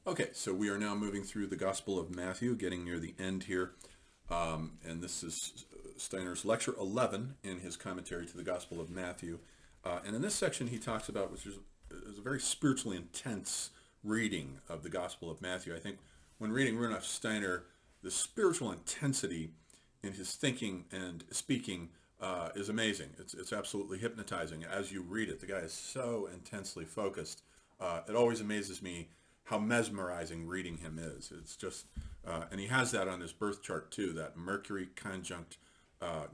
Okay, so we are now moving through the Gospel of Matthew, getting near the end here. And this is Steiner's lecture 11 in his commentary to the Gospel of Matthew. And in this section, he talks about, which is a very spiritually intense reading of the Gospel of Matthew. I think when reading Rudolf Steiner, the spiritual intensity in his thinking and speaking is amazing. It's absolutely hypnotizing as you read it. The guy is so intensely focused. It always amazes me how mesmerizing reading him is. It's just, and he has that on his birth chart too, that Mercury conjunct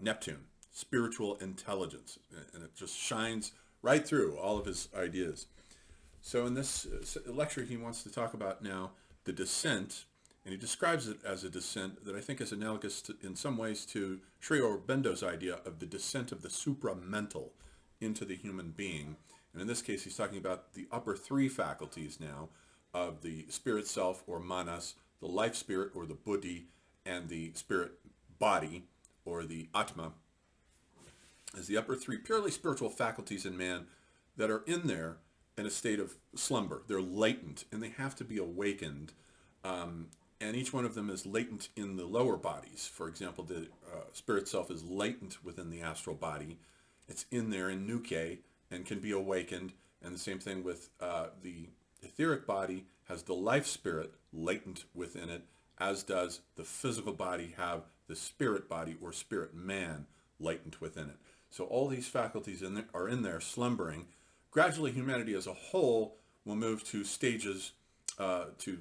Neptune, spiritual intelligence, and it just shines right through all of his ideas. So in this lecture, he wants to talk about now the descent, and he describes it as a descent that I think is analogous to, in some ways, to Sri Aurobindo's idea of the descent of the supramental into the human being. And in this case, he's talking about the upper three faculties now of the spirit self, or manas, the life spirit, or the buddhi, and the spirit body, or the atma, as the upper three purely spiritual faculties in man that are in there in a state of slumber. They're latent, and they have to be awakened. And each one of them is latent in the lower bodies. For example, the spirit self is latent within the astral body. It's in there in nuke and can be awakened. And the same thing with the etheric body has the life spirit latent within it, as does the physical body have the spirit body or spirit man latent within it. So all these faculties are in there slumbering. Gradually, humanity as a whole will move to stages, to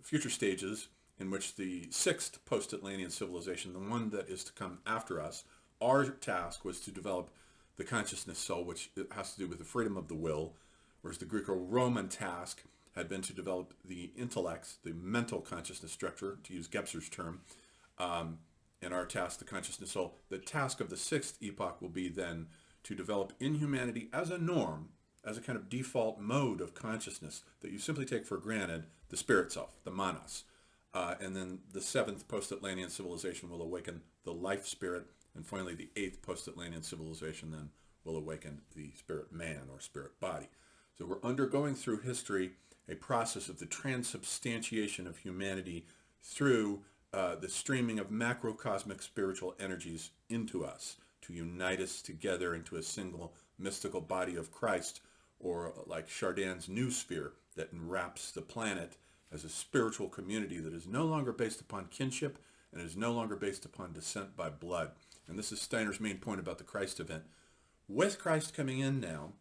future stages in which the sixth post-Atlantean civilization, the one that is to come after us, our task was to develop the consciousness soul, which has to do with the freedom of the will, whereas the Greco-Roman task had been to develop the intellects, the mental consciousness structure, to use Gebser's term, and our task, the consciousness soul. The task of the sixth epoch will be then to develop in humanity as a norm, as a kind of default mode of consciousness that you simply take for granted, the spirit self, the manas. And then the seventh post-Atlantean civilization will awaken the life spirit, and finally the eighth post-Atlantean civilization then will awaken the spirit man or spirit body. So we're undergoing through history a process of the transubstantiation of humanity through the streaming of macrocosmic spiritual energies into us to unite us together into a single mystical body of Christ, or like Chardin's new sphere that enwraps the planet as a spiritual community that is no longer based upon kinship and is no longer based upon descent by blood. And this is Steiner's main point about the Christ event. With Christ coming in now,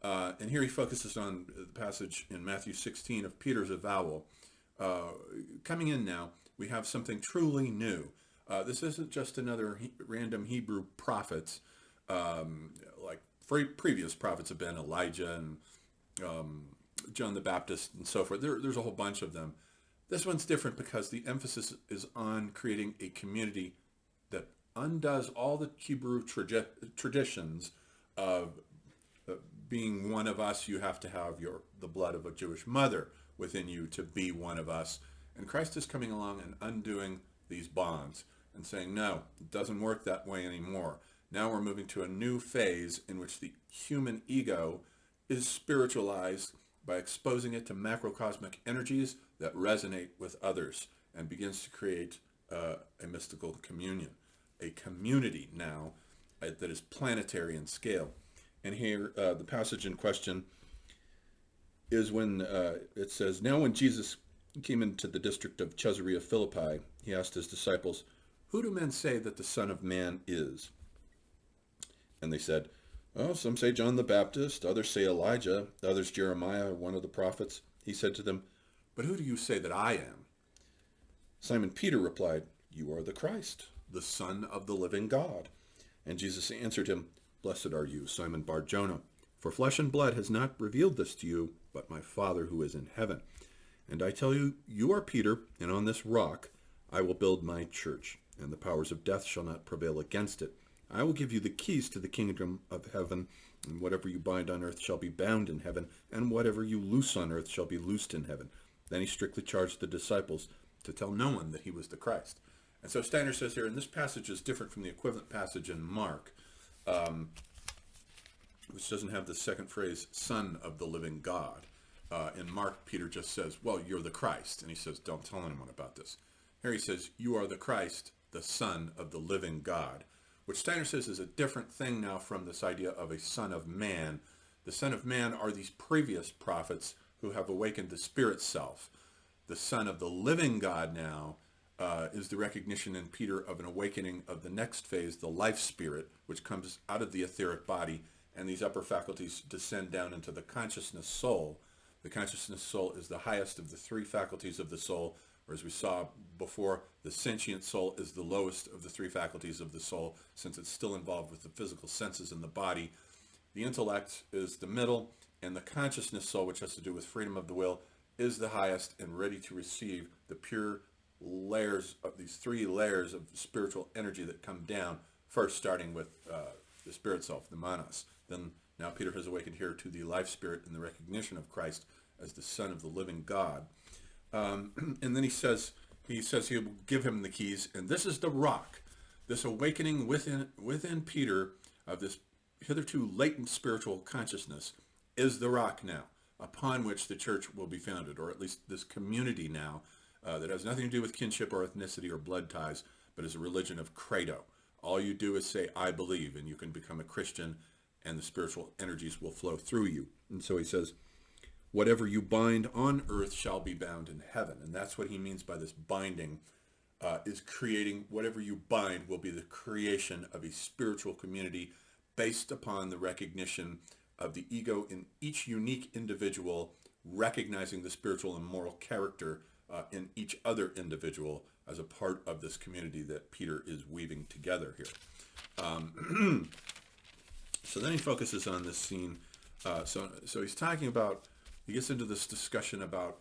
and here he focuses on the passage in Matthew 16 of Peter's avowal. Coming in now, we have something truly new. This isn't just another random Hebrew prophet, like previous prophets have been Elijah and John the Baptist and so forth. There's a whole bunch of them. This one's different because the emphasis is on creating a community that undoes all the Hebrew traditions of being one of us. You have to have the blood of a Jewish mother within you to be one of us. And Christ is coming along and undoing these bonds and saying, no, it doesn't work that way anymore. Now we're moving to a new phase in which the human ego is spiritualized by exposing it to macrocosmic energies that resonate with others, and begins to create a mystical communion, a community now that is planetary in scale. And here, the passage in question is when it says, now when Jesus came into the district of Caesarea Philippi, he asked his disciples, who do men say that the Son of Man is? And they said, oh, some say John the Baptist, others say Elijah, others Jeremiah, or one of the prophets. He said to them, but who do you say that I am? Simon Peter replied, you are the Christ, the Son of the living God. And Jesus answered him, blessed are you, Simon Bar-Jonah, for flesh and blood has not revealed this to you, but my Father who is in heaven. And I tell you, you are Peter, and on this rock I will build my church, and the powers of death shall not prevail against it. I will give you the keys to the kingdom of heaven, and whatever you bind on earth shall be bound in heaven, and whatever you loose on earth shall be loosed in heaven. Then he strictly charged the disciples to tell no one that he was the Christ. And so Steiner says here, and this passage is different from the equivalent passage in Mark, which doesn't have the second phrase, Son of the living God. In Mark, Peter just says, well, you're the Christ. And he says, don't tell anyone about this. Here he says, you are the Christ, the Son of the living God, which Steiner says is a different thing now from this idea of a Son of Man. The Son of Man are these previous prophets who have awakened the spirit self. The Son of the living God now is the recognition in Peter of an awakening of the next phase, the life spirit, which comes out of the etheric body, and these upper faculties descend down into the consciousness soul. The consciousness soul is the highest of the three faculties of the soul, or as we saw before, the sentient soul is the lowest of the three faculties of the soul, since it's still involved with the physical senses in the body. The intellect is the middle, and the consciousness soul, which has to do with freedom of the will, is the highest and ready to receive the pure layers of these three layers of spiritual energy that come down, first starting with the spirit self, the manas. Then now Peter has awakened here to the life spirit in the recognition of Christ as the Son of the living God. And then he says he will give him the keys, and this is the rock. This awakening within Peter of this hitherto latent spiritual consciousness is the rock now, upon which the church will be founded, or at least this community now that has nothing to do with kinship or ethnicity or blood ties, but is a religion of credo. All you do is say, I believe, and you can become a Christian, and the spiritual energies will flow through you. And so he says, whatever you bind on earth shall be bound in heaven. And that's what he means by this binding, is creating whatever you bind will be the creation of a spiritual community based upon the recognition of the ego in each unique individual, recognizing the spiritual and moral character in each other individual as a part of this community that Peter is weaving together here. So then he focuses on this scene. So he's talking about, he gets into this discussion about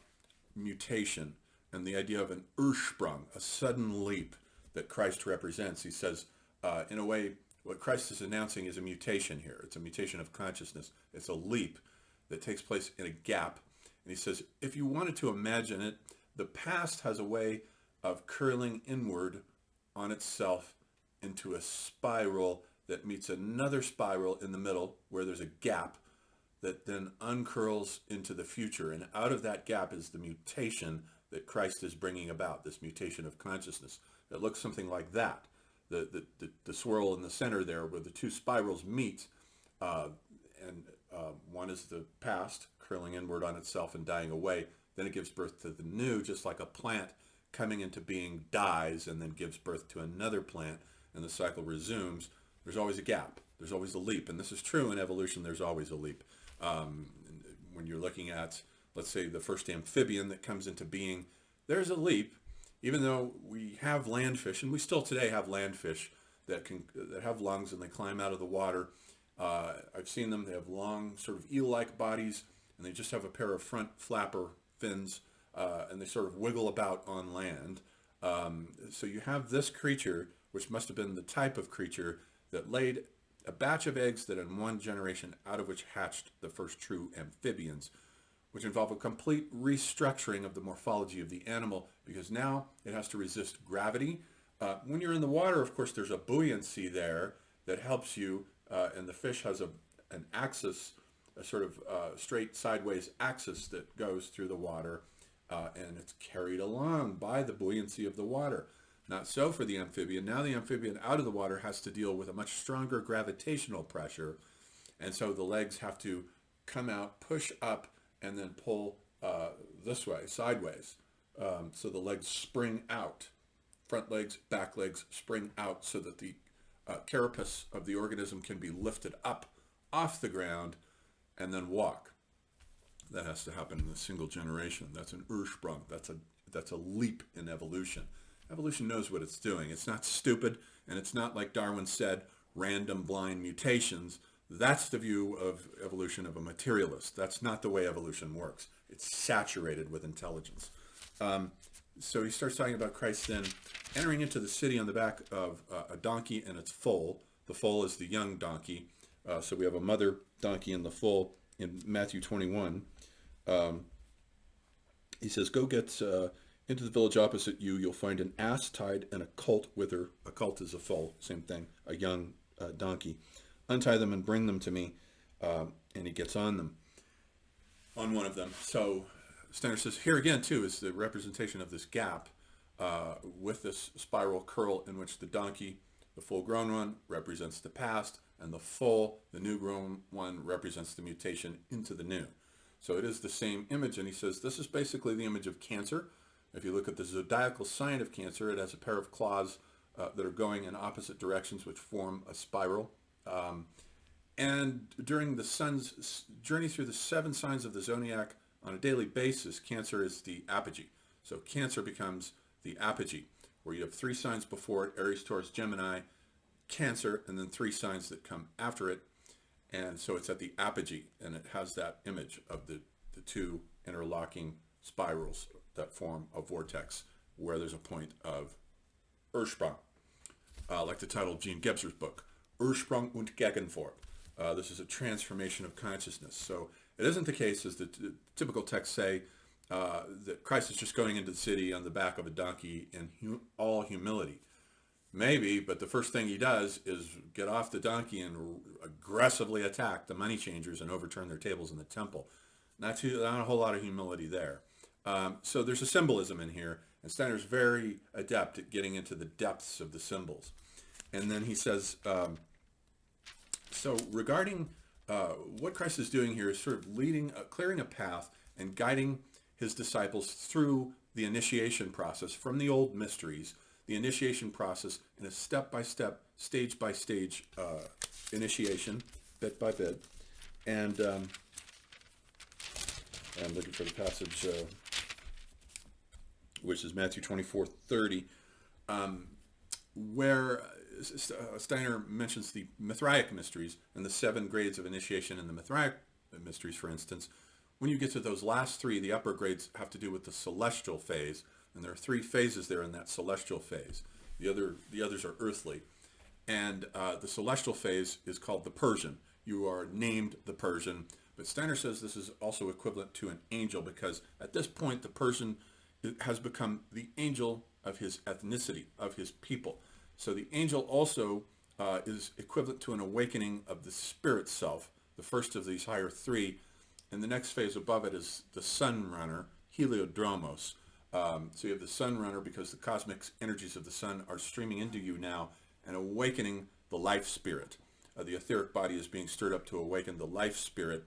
mutation and the idea of an Ursprung, a sudden leap that Christ represents. He says, in a way, what Christ is announcing is a mutation here. It's a mutation of consciousness. It's a leap that takes place in a gap. And he says, if you wanted to imagine it, the past has a way of curling inward on itself into a spiral that meets another spiral in the middle where there's a gap that then uncurls into the future. And out of that gap is the mutation that Christ is bringing about, this mutation of consciousness. It looks something like that. The swirl in the center there where the two spirals meet, and one is the past curling inward on itself and dying away. Then it gives birth to the new, just like a plant coming into being dies and then gives birth to another plant, and the cycle resumes. There's always a gap. There's always a leap. And this is true in evolution. There's always a leap. When you're looking at, let's say, the first amphibian that comes into being, there's a leap. Even though we have landfish, and we still today have landfish that have lungs and they climb out of the water. I've seen them. They have long, sort of eel-like bodies, and they just have a pair of front flapper fins, and they sort of wiggle about on land. So you have this creature, which must have been the type of creature that laid a batch of eggs that in one generation out of which hatched the first true amphibians, which involve a complete restructuring of the morphology of the animal, because now it has to resist gravity. When you're in the water, of course, there's a buoyancy there that helps you, and the fish has an axis, a sort of straight sideways axis that goes through the water, and it's carried along by the buoyancy of the water. Not so for the amphibian. Now the amphibian out of the water has to deal with a much stronger gravitational pressure, and so the legs have to come out, push up, and then pull this way, sideways. So the legs spring out. Front legs, back legs spring out so that the carapace of the organism can be lifted up off the ground and then walk. That has to happen in a single generation. That's an Ursprung. That's a leap in evolution. Evolution knows what it's doing. It's not stupid, and it's not, like Darwin said, random blind mutations. That's the view of evolution of a materialist. That's not the way evolution works. It's saturated with intelligence. So he starts talking about Christ then entering into the city on the back of a donkey and its foal. The foal is the young donkey. So we have a mother donkey and the foal in Matthew 21. He says, go get into the village opposite you. You'll find an ass tied and a colt with her. A colt is a foal, same thing, a young donkey. Untie them and bring them to me. And he gets on them. on one of them. So Steiner says here again too is the representation of this gap with this spiral curl in which the donkey, the full-grown one, represents the past, and the new-grown one represents the mutation into the new. So it is the same image, and he says this is basically the image of Cancer. If you look at the zodiacal sign of Cancer, it has a pair of claws that are going in opposite directions, which form a spiral. And during the sun's journey through the 7 signs of the zodiac on a daily basis, Cancer is the apogee. So Cancer becomes the apogee, where you have 3 signs before it: Aries, Taurus, Gemini, Cancer, and then 3 signs that come after it. And so it's at the apogee, and it has that image of the 2 interlocking spirals that form a vortex where there's a point of Ursprung, like the title of Gene Gebser's book, Ursprung und Gegenwart. This is a transformation of consciousness. So it isn't the case, as the typical texts say, that Christ is just going into the city on the back of a donkey in all humility. Maybe, but the first thing he does is get off the donkey and aggressively attack the money changers and overturn their tables in the temple. Not a whole lot of humility there. So there's a symbolism in here, and Steiner's very adept at getting into the depths of the symbols. And then he says, so regarding what Christ is doing here is sort of clearing a path and guiding his disciples through the initiation process from the old mysteries, the initiation process in a step-by-step, stage-by-stage initiation, bit by bit. And I'm looking for the passage, which is Matthew 24:30, where Steiner mentions the Mithraic mysteries and the 7 grades of initiation in the Mithraic mysteries, for instance. When you get to those last 3, the upper grades have to do with the celestial phase, and there are 3 phases there in that celestial phase. The others are earthly. And the celestial phase is called the Persian. You are named the Persian, but Steiner says this is also equivalent to an angel, because at this point the Persian has become the angel of his ethnicity, of his people. So the angel also is equivalent to an awakening of the spirit self, the first of these higher 3. And the next phase above it is the sun runner, Heliodromos. So you have the sun runner because the cosmic energies of the sun are streaming into you now and awakening the life spirit. The etheric body is being stirred up to awaken the life spirit.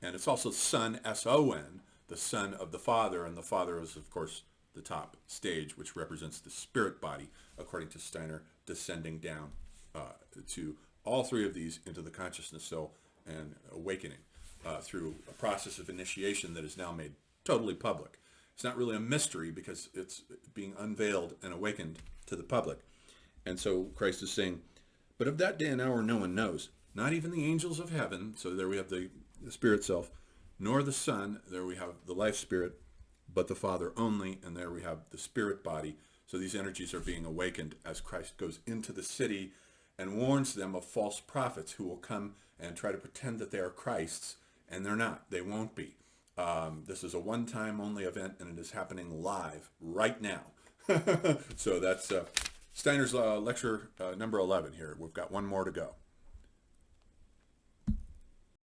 And it's also Son, S-O-N, the Son of the Father. And the Father is, of course, the top stage, which represents the spirit body, according to Steiner, descending down to all 3 of these into the consciousness cell and awakening through a process of initiation that is now made totally public. It's not really a mystery because it's being unveiled and awakened to the public. And so Christ is saying, but of that day and hour no one knows, not even the angels of heaven. So there we have the spirit self, nor the Son, there we have the life spirit, but the Father only, and there we have the spirit body. So these energies are being awakened as Christ goes into the city and warns them of false prophets who will come and try to pretend that they are Christ's, and they're not. They won't be. This is a one-time only event, and it is happening live right now. So that's Steiner's lecture number 11 here. We've got one more to go.